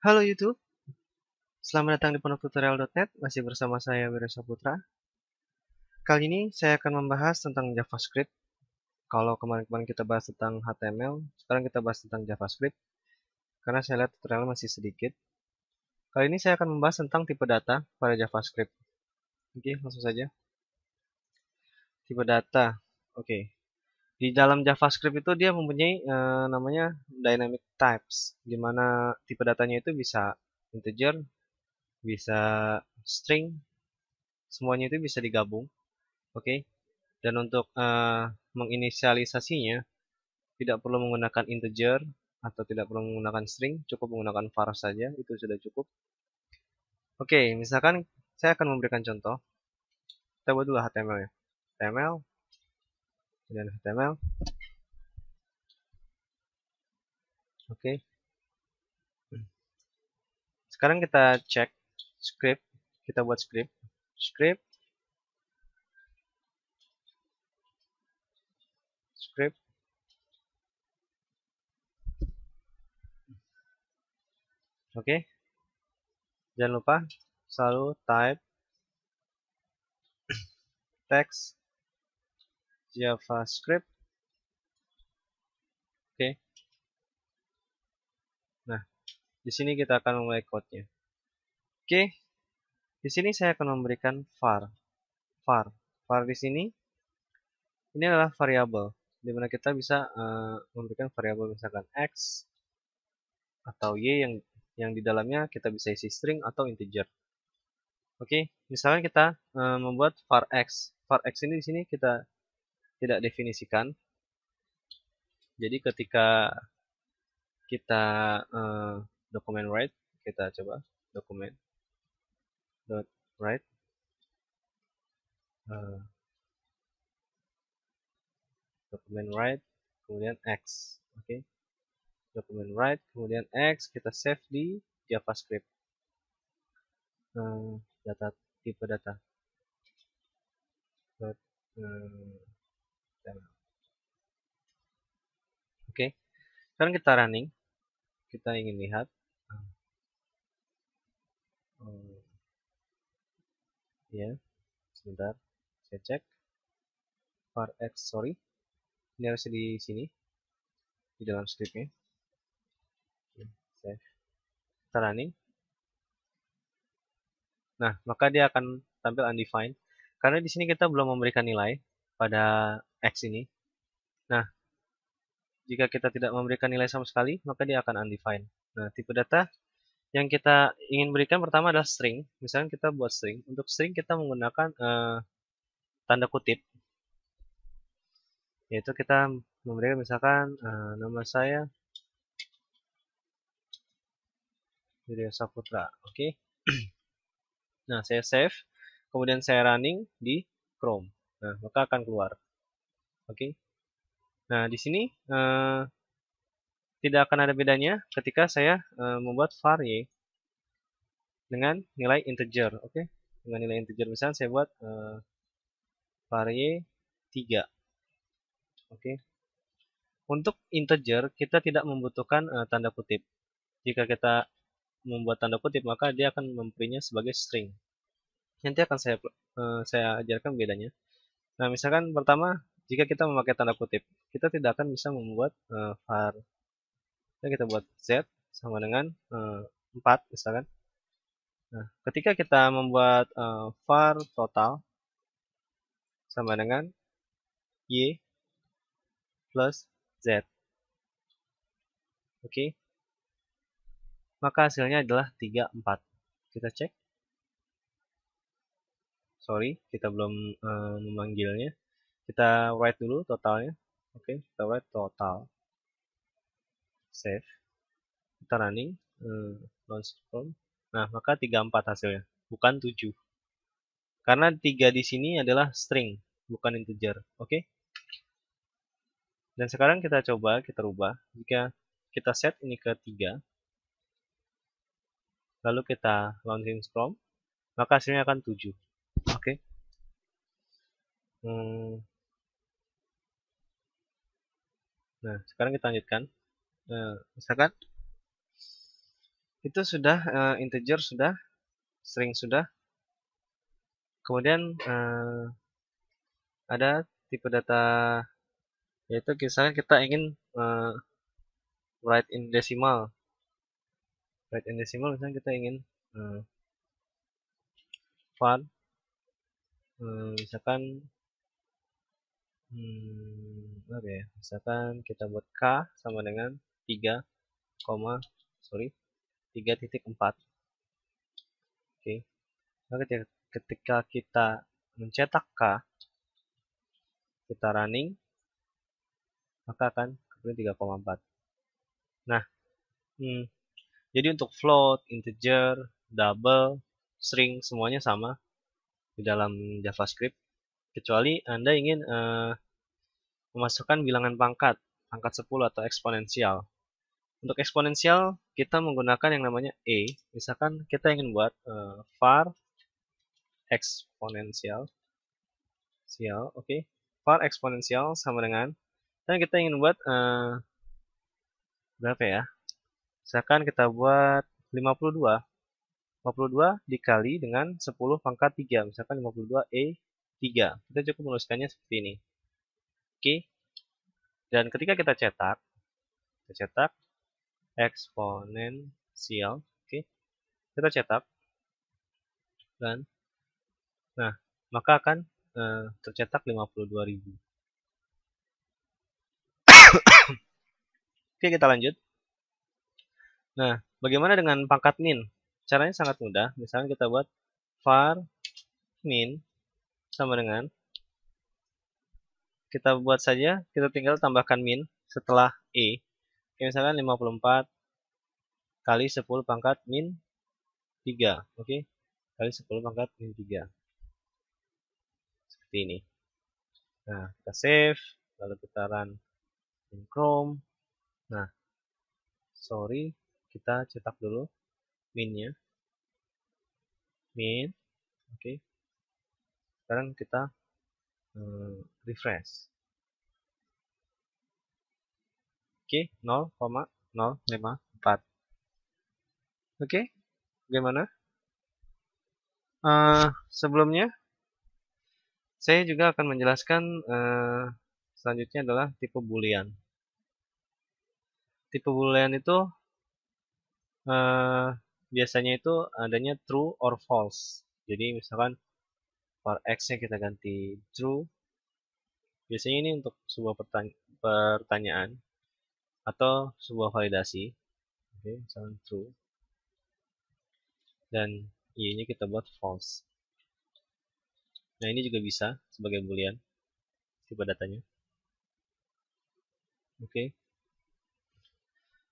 Halo YouTube, selamat datang di pondoktutorial.net, masih bersama saya Wira Saputra. Kali ini saya akan membahas tentang JavaScript. Kalau kemarin-kemarin kita bahas tentang HTML, sekarang kita bahas tentang JavaScript, karena saya lihat tutorial masih sedikit. Kali ini saya akan membahas tentang tipe data pada JavaScript. Oke, langsung saja. Tipe data, oke. Di dalam JavaScript itu dia mempunyai namanya dynamic types, di mana tipe datanya itu bisa integer, bisa string, semuanya itu bisa digabung. Oke. Dan untuk menginisialisasinya tidak perlu menggunakan integer atau tidak perlu menggunakan string, cukup menggunakan var saja, itu sudah cukup. Oke, misalkan saya akan memberikan contoh. Kita buat dulu HTML ya. HTML, kemudian HTML. Oke. Sekarang kita cek script. Kita buat script. Script, script. Oke. Jangan lupa selalu type text JavaScript. Oke. Nah, di sini kita akan memulai code-nya. Oke, di sini saya akan memberikan var. Var. Var di sini ini adalah variabel di mana kita bisa memberikan variabel misalkan x atau y yang di dalamnya kita bisa isi string atau integer. Oke, misalnya kita membuat var x. Var x ini di sini kita tidak definisikan. Jadi ketika kita dokumen write, kita coba dokumen dot write dokumen write kemudian x. Oke. Dokumen write kemudian x, kita save di JavaScript. Data tipe data. Oke, sekarang kita running, kita ingin lihat. Ya, sebentar, saya cek. Var x, sorry, ini harus di sini, di dalam scriptnya. Save. Kita running. Nah, maka dia akan tampil undefined, karena di sini kita belum memberikan nilai pada x ini. Nah, jika kita tidak memberikan nilai sama sekali, maka dia akan undefined. Nah, tipe data yang kita ingin berikan pertama adalah string. Misalnya kita buat string. Untuk string kita menggunakan tanda kutip. Yaitu kita memberikan misalkan nama saya Wirya Saputra. Oke. Nah, saya save. Kemudian saya running di Chrome. Nah, maka akan keluar. Oke. Nah, di sini tidak akan ada bedanya ketika saya membuat var y dengan nilai integer. Oke. Dengan nilai integer. Misalnya saya buat var y 3. Oke. Untuk integer, kita tidak membutuhkan tanda kutip. Jika kita membuat tanda kutip, maka dia akan memberinya sebagai string. Nanti akan saya ajarkan bedanya. Nah, misalkan pertama, jika kita memakai tanda kutip, kita tidak akan bisa membuat var. Kita buat z sama dengan 4, misalkan. Nah, ketika kita membuat var total sama dengan y plus z. Oke. Maka hasilnya adalah 3, 4. Kita cek. Sorry, kita belum memanggilnya. Kita write dulu totalnya. Oke, kita write total. Save. Kita running. Launch from. Nah, maka 3, 4 hasilnya. Bukan 7. Karena 3 di sini adalah string, bukan integer. Oke. Dan sekarang kita coba, kita rubah. Jika kita set ini ke 3, lalu kita launching from, maka hasilnya akan 7. Oke. Nah, sekarang kita lanjutkan. Misalkan Itu sudah integer sudah, string sudah. Kemudian ada tipe data, yaitu misalnya kita ingin write in decimal. Write in decimal misalnya kita ingin var misalkan apa ya? Misalkan kita buat k sama dengan 3, 3.4. Oke. Maka ketika kita mencetak k, kita running, maka akan kemudian 3,4. Nah, jadi untuk float, integer, double, string semuanya sama di dalam JavaScript, kecuali Anda ingin memasukkan bilangan pangkat 10 atau eksponensial. Untuk eksponensial kita menggunakan yang namanya a. Misalkan kita ingin buat var eksponensial, oke, var eksponensial sama dengan, dan kita ingin buat berapa ya? Misalkan kita buat 52 dikali dengan 10 pangkat 3, misalkan 52E3. Kita cukup menuliskannya seperti ini. Oke. Dan ketika kita cetak eksponensial, oke. Kita cetak dan nah, maka akan tercetak 52.000. Oke, kita lanjut. Nah, bagaimana dengan pangkat min? Caranya sangat mudah. Misalnya kita buat var min sama dengan, kita buat saja, kita tinggal tambahkan min setelah e. Oke, misalkan 54 kali 10 pangkat min 3. Oke, kali 10 pangkat min 3. Seperti ini. Nah, kita save, lalu kita run in Chrome. Nah, sorry, kita cetak dulu minnya. Min, oke. Sekarang kita refresh. Oke, 0,054. Oke, bagaimana? Sebelumnya, saya juga akan menjelaskan selanjutnya adalah tipe boolean. Tipe boolean itu biasanya itu adanya true or false. Jadi misalkan var x-nya kita ganti true. Biasanya ini untuk sebuah pertanyaan atau sebuah validasi. Oke, misalkan true. Dan y-nya kita buat false. Nah, ini juga bisa sebagai boolean tipe datanya. Oke.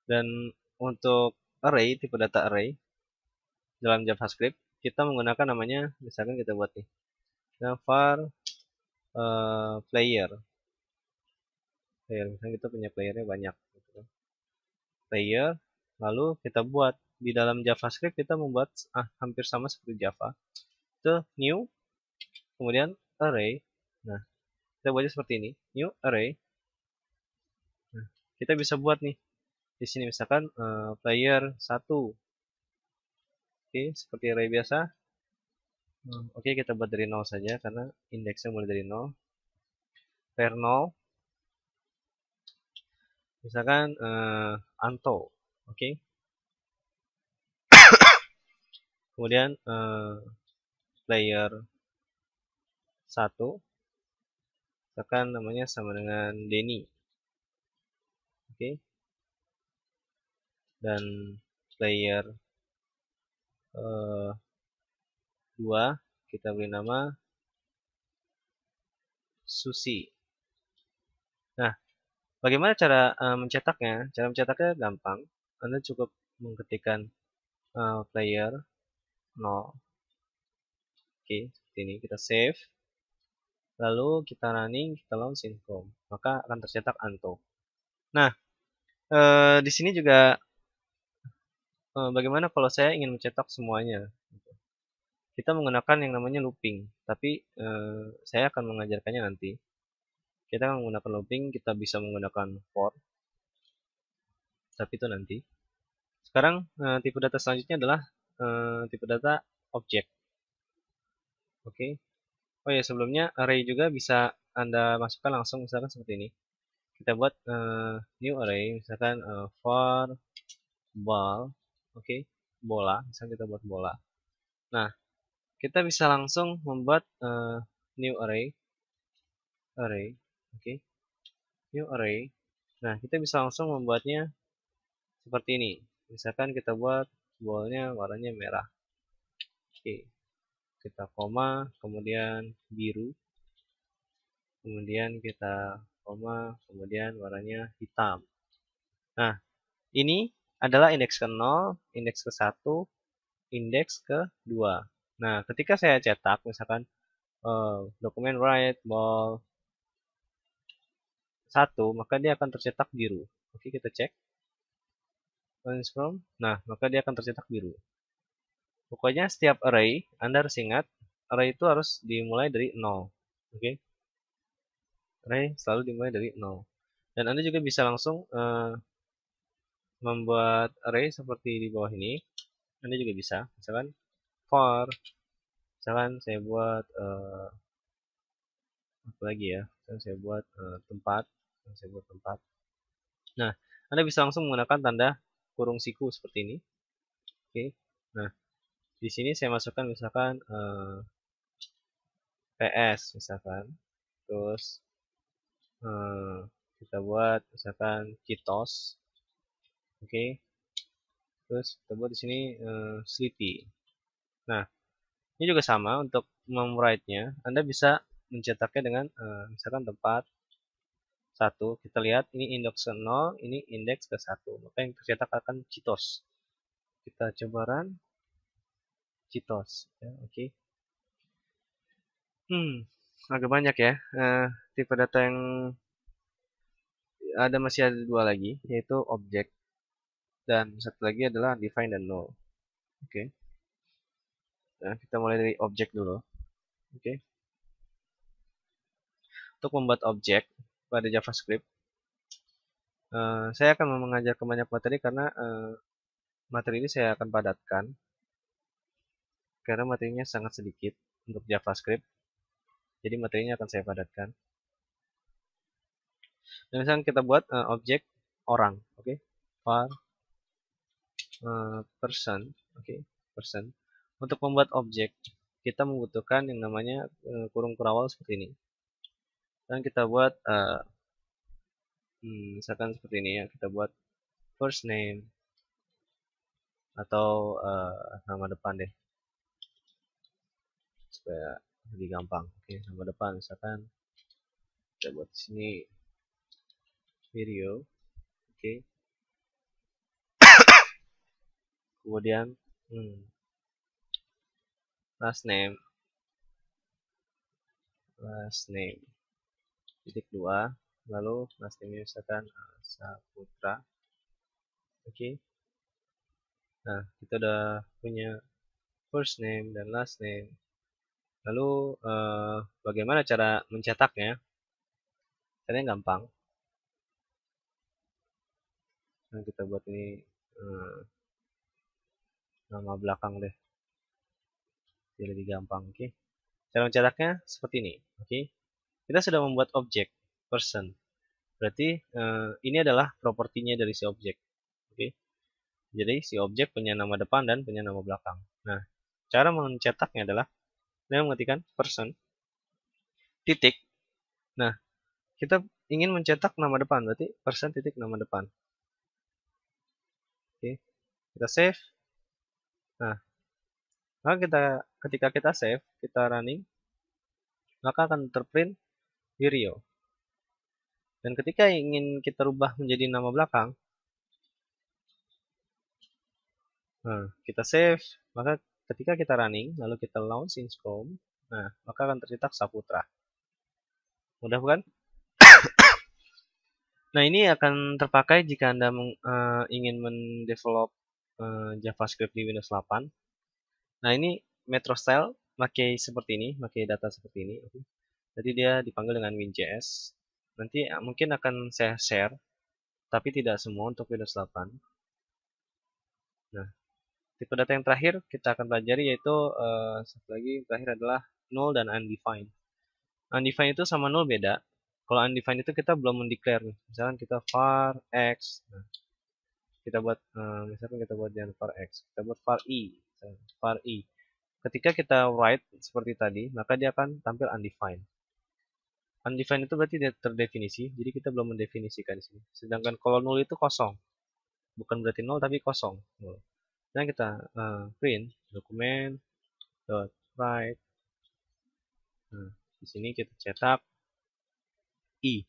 Dan untuk array, tipe data array dalam JavaScript, kita menggunakan namanya, misalkan kita buat nih, var player. Misalnya kita punya playernya banyak. Player, lalu kita buat di dalam JavaScript, kita membuat hampir sama seperti Java. Itu new, kemudian array. Nah, kita buatnya seperti ini, new array. Nah, kita bisa buat nih di sini misalkan player 1. Oke, seperti array biasa. Oke, kita buat dari 0 saja karena indeksnya mulai dari 0. Player 0. Misalkan Anto. Oke. Kemudian player 1. Misalkan namanya sama dengan Denny. Oke. Dan player 2 kita beri nama Susi. Nah, bagaimana cara mencetaknya? Cara mencetaknya gampang. Anda cukup mengetikkan player 0. Oke, seperti ini. Kita save. Lalu kita running, kita launch in Chrome. Maka akan tercetak Anto. Nah, di sini juga bagaimana kalau saya ingin mencetak semuanya? Kita menggunakan yang namanya looping, tapi saya akan mengajarkannya nanti. Kita akan menggunakan looping, kita bisa menggunakan for, tapi itu nanti. Sekarang tipe data selanjutnya adalah tipe data objek. Oke. Oh ya, sebelumnya array juga bisa Anda masukkan langsung, misalkan seperti ini. Kita buat new array, misalkan for ball, oke, bola, misalkan kita buat bola. Nah, kita bisa langsung membuat new array, oke, new array. Nah, kita bisa langsung membuatnya seperti ini. Misalkan kita buat ballnya warnanya merah. Oke, kita koma, kemudian biru, kemudian kita koma, kemudian warnanya hitam. Nah, ini adalah indeks ke-0, indeks ke-1, indeks ke-2. Nah, ketika saya cetak, misalkan dokumen write ball 1, maka dia akan tercetak biru. Oke, kita cek. From. Nah, maka dia akan tercetak biru. Pokoknya setiap array, Anda harus ingat, array itu harus dimulai dari 0. Oke, array selalu dimulai dari 0. Dan Anda juga bisa langsung membuat array seperti di bawah ini. Anda juga bisa, misalkan for, misalkan saya buat apa lagi ya, misalkan saya buat tempat, saya buat tempat. Nah, Anda bisa langsung menggunakan tanda kurung siku seperti ini. Oke, nah di sini saya masukkan misalkan PS misalkan, terus kita buat misalkan Citos, oke, terus kita buat di sini Sleepy. Nah, ini juga sama untuk memwrite-nya. Anda bisa mencetaknya dengan misalkan tempat 1. Kita lihat ini indeks ke 0, ini indeks ke 1. Maka yang tercetak akan Citos. Kita coba run Citos. Ya, oke. Agak banyak ya. Tipe data yang masih ada dua lagi, yaitu objek dan satu lagi adalah define dan null. Oke. Nah, kita mulai dari objek dulu. Oke. Untuk membuat objek pada JavaScript, saya akan mengajarkan banyak materi karena materi ini saya akan padatkan karena materinya sangat sedikit untuk JavaScript. Jadi materinya akan saya padatkan. Dan misalnya kita buat objek orang, oke, var person, oke, person. Untuk membuat objek, kita membutuhkan yang namanya kurung kurawal seperti ini. Dan kita buat misalkan seperti ini ya, kita buat first name atau nama depan deh, supaya lebih gampang. Oke, nama depan misalkan kita buat di sini video, oke. Kemudian last name titik 2, lalu last name misalkan Saputra, oke. Nah, kita udah punya first name dan last name. Lalu bagaimana cara mencetaknya? Caranya gampang. Nah, kita buat ini nama belakang deh, jadi lebih gampang. Oke. Cara mencetaknya seperti ini. Oke. Kita sudah membuat objek person. Berarti ini adalah propertinya dari si objek. Oke. Jadi si objek punya nama depan dan punya nama belakang. Nah, cara mencetaknya adalah dengan mengetikkan person titik. Nah, kita ingin mencetak nama depan, berarti person titik nama depan. Oke, kita save. Nah, maka ketika kita save, kita running, maka akan terprint Virio. Dan ketika ingin kita rubah menjadi nama belakang, nah, kita save, maka ketika kita running, lalu kita launch in Chrome, nah, maka akan tercetak Saputra. Mudah bukan? Nah, ini akan terpakai jika Anda ingin mendevelop JavaScript di Windows 8. Nah, ini Metro Style pakai seperti ini, pakai data seperti ini. Jadi dia dipanggil dengan WinJS. Nanti mungkin akan saya share, tapi tidak semua untuk Windows 8. Tipe data yang terakhir kita akan pelajari yaitu satu lagi terakhir adalah null dan undefined. Undefined itu sama null beda. Kalau undefined itu kita belum mendeclare nih. Misalkan kita var x. Nah, kita buat misalkan kita buat jangan var x, kita buat var i. Var i. Ketika kita write seperti tadi, maka dia akan tampil undefined. Undefined itu berarti tidak terdefinisi, jadi kita belum mendefinisikan di sini. Sedangkan kalau null itu kosong, bukan berarti nol tapi kosong. Dan kita print dokumen dot write. Nah, di sini kita cetak i.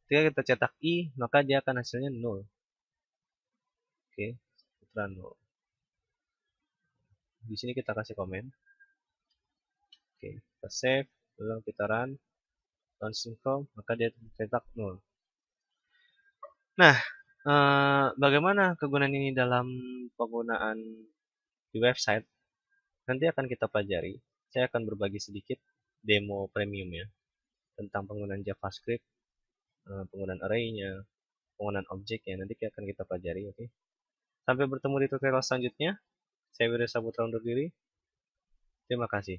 Ketika kita cetak i, maka dia akan hasilnya nol. Oke, putra nol. Di sini kita kasih komen. Oke, kita save, lalu kita run, synchrone, maka dia cetak nol. Nah, bagaimana kegunaan ini dalam penggunaan di website? Nanti akan kita pelajari. Saya akan berbagi sedikit demo premium ya tentang penggunaan JavaScript, penggunaan array-nya, penggunaan objeknya. Nanti akan kita pelajari, oke? Sampai bertemu di tutorial selanjutnya. Saya Wira Saputra undur diri. Terima kasih.